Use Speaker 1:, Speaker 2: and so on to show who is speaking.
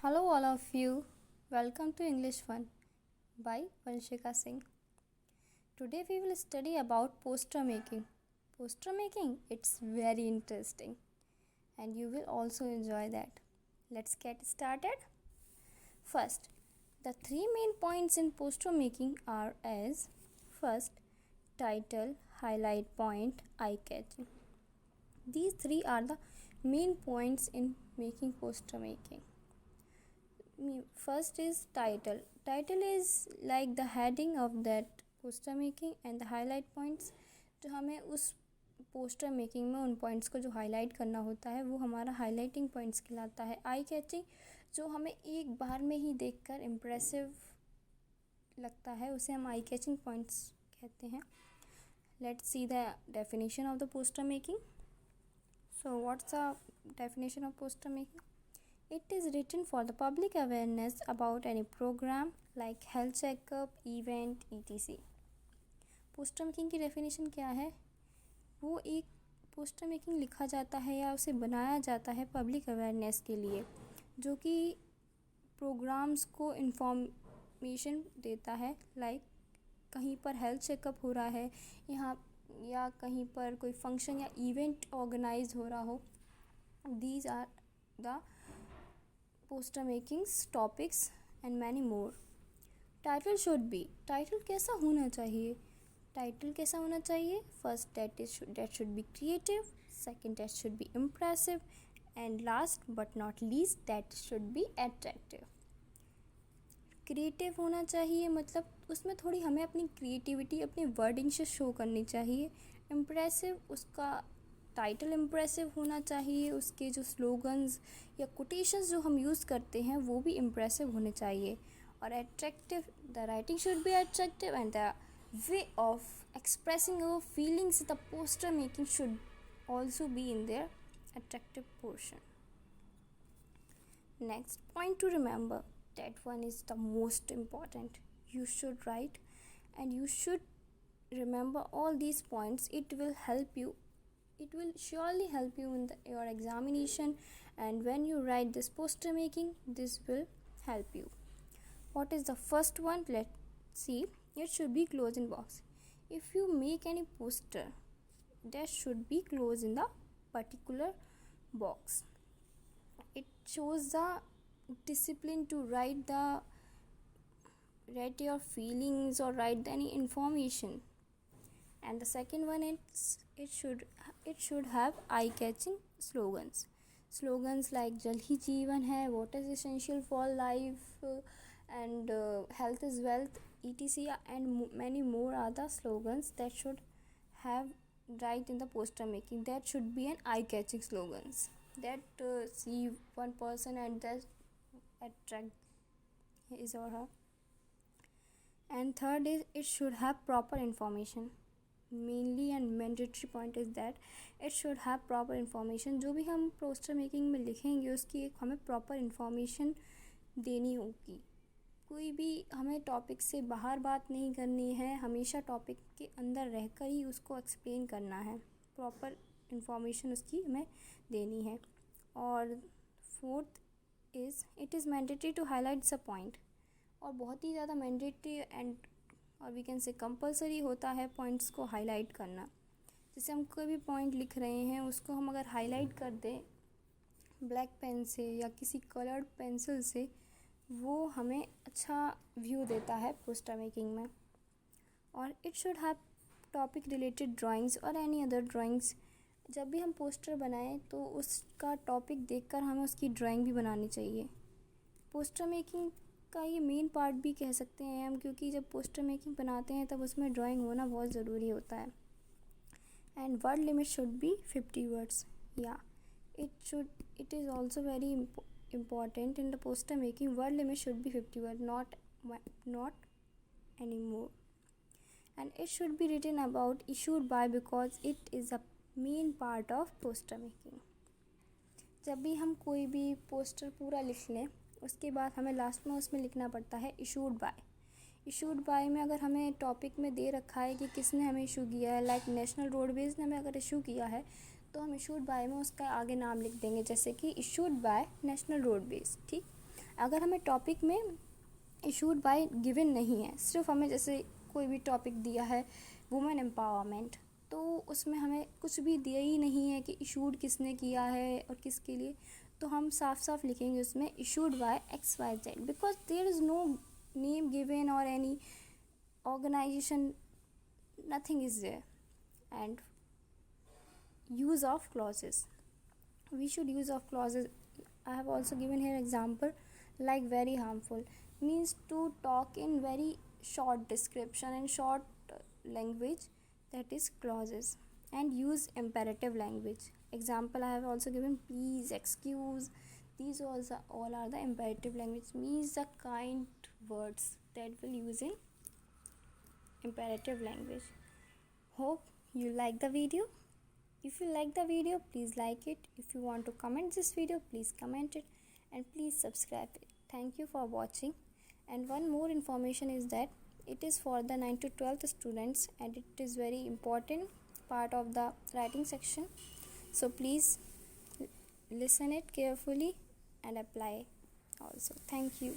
Speaker 1: Hello, all of you. Welcome to English Fun by Vanshika Singh. Today we will study about poster making. Poster making, it's very interesting and you will also enjoy that. Let's get started. First, the three main points in poster making are as first, title, highlight point, eye catching. These three are the main points in making poster making. First is title. Title is like the heading of that poster making and the highlight points. जो हमें उस poster making में उन points को जो highlight करना होता है वो हमारा हाईलाइटिंग पॉइंट्स कहलाता है. आई कैचिंग जो हमें एक बार में ही देखकर इम्प्रेसिव लगता है उसे हम आई कैचिंग पॉइंट्स कहते हैं. Let's see the definition of the poster making. So what's the definition of poster making? It is written for the public awareness about any program like health checkup, event, etc. Poster making की definition क्या है? वो एक poster making लिखा जाता है या उसे बनाया जाता है पब्लिक अवेयरनेस के लिए, जो कि प्रोग्राम्स को इन्फॉर्मेशन देता है. लाइक कहीं पर हेल्थ चेकअप हो रहा है यहाँ या कहीं पर कोई फंक्शन या इवेंट ऑर्गेनाइज हो रहा हो. These are the poster makings topics and many more. Title should be. Title कैसा होना चाहिए? टाइटल कैसा होना चाहिए? First that should be creative, second that should be impressive, and last but not least that should be attractive. Creative होना चाहिए मतलब उसमें थोड़ी हमें अपनी क्रिएटिविटी अपनी वर्डिंग से शो करनी चाहिए. इम्प्रेसिव उसका टाइटल इम्प्रेसिव होना चाहिए. उसके जो स्लोगन्स या कोटेशंस जो हम यूज़ करते हैं वो भी इम्प्रेसिव होने चाहिए. और attractive, the writing should be attractive and the way of expressing our feelings the poster making should also be in their attractive portion. Next point to remember, that one is the most important. You should write and you should remember all these points. It will surely help you in your examination, and when you write this poster making, this will help you. What is the first one? Let's see. It should be closed in box. If you make any poster, that should be closed in the particular box. It shows the discipline to write your feelings or write any information. And the second one is it should have eye catching slogans like जल ही जीवन है, what is essential for life, and health is wealth, etc. and many more are the slogans that should have right in the poster making. That should be an eye catching slogans that see one person and that attract his or her. And third is it should have proper information. Mainly and mandatory point is that it should have proper information. जो भी हम poster making में लिखेंगे उसकी एक हमें proper information देनी होगी. कोई भी हमें टॉपिक से बाहर बात नहीं करनी है, हमेशा टॉपिक के अंदर रहकर ही उसको एक्सप्लेन करना है. प्रॉपर इन्फॉर्मेशन उसकी हमें देनी है. और fourth is it is mandatory to highlight the point. और बहुत ही ज़्यादा मैंडेटरी एंड और वी कैन से कंपलसरी होता है पॉइंट्स को हाईलाइट करना. जैसे हम कोई भी पॉइंट लिख रहे हैं उसको हम अगर हाईलाइट कर दें ब्लैक पेन से या किसी कलर्ड पेंसिल से, वो हमें अच्छा व्यू देता है पोस्टर मेकिंग में. और it should have topic related drawings और एनी अदर ड्राइंग्स. जब भी हम पोस्टर बनाएं तो उसका टॉपिक देखकर हमें उसकी ड्राइंग भी बनानी चाहिए. पोस्टर मेकिंग का ये मेन पार्ट भी कह सकते हैं हम, क्योंकि जब पोस्टर मेकिंग बनाते हैं तब उसमें ड्राइंग होना बहुत ज़रूरी होता है. And word limit should be 50 words. या it is also very important in the poster making. Word limit should be 50 words, not anymore. And it should be written about issued by because it is a main part of poster making. जब भी हम कोई भी poster पूरा लिख लें उसके बाद हमें लास्ट में उसमें लिखना पड़ता है इशूड बाय. इशूड बाय में अगर हमें टॉपिक में दे रखा है कि किसने हमें इशू किया है, लाइक नेशनल रोडवेज़ ने हमें अगर इशू किया है तो हम इशूड बाय में उसका आगे नाम लिख देंगे, जैसे कि इशूड बाय नेशनल रोडवेज़. ठीक. अगर हमें टॉपिक में इशूड बाय गिवन नहीं है, सिर्फ हमें जैसे कोई भी टॉपिक दिया है वुमेन एम्पावरमेंट, तो उसमें हमें कुछ भी दिया ही नहीं है कि इशूड किसने किया है और किसके लिए, तो हम साफ साफ लिखेंगे उसमें issued by XYZ, because there is no name given और any organization, nothing is there. And use of clauses, we should use of clauses. I have also given here example like very harmful means to talk in very short description and short language, that is clauses. And use imperative language, example I have also given please, excuse, these also all are the imperative language, means the kind words that will use in imperative language. Hope you like the video. If you like the video, please like it. If you want to comment this video, please comment it, and please subscribe it. Thank you for watching. And one more information is that it is for the 9th to 12th students, and it is very important part of the writing section. So please listen it carefully and apply also. Thank you.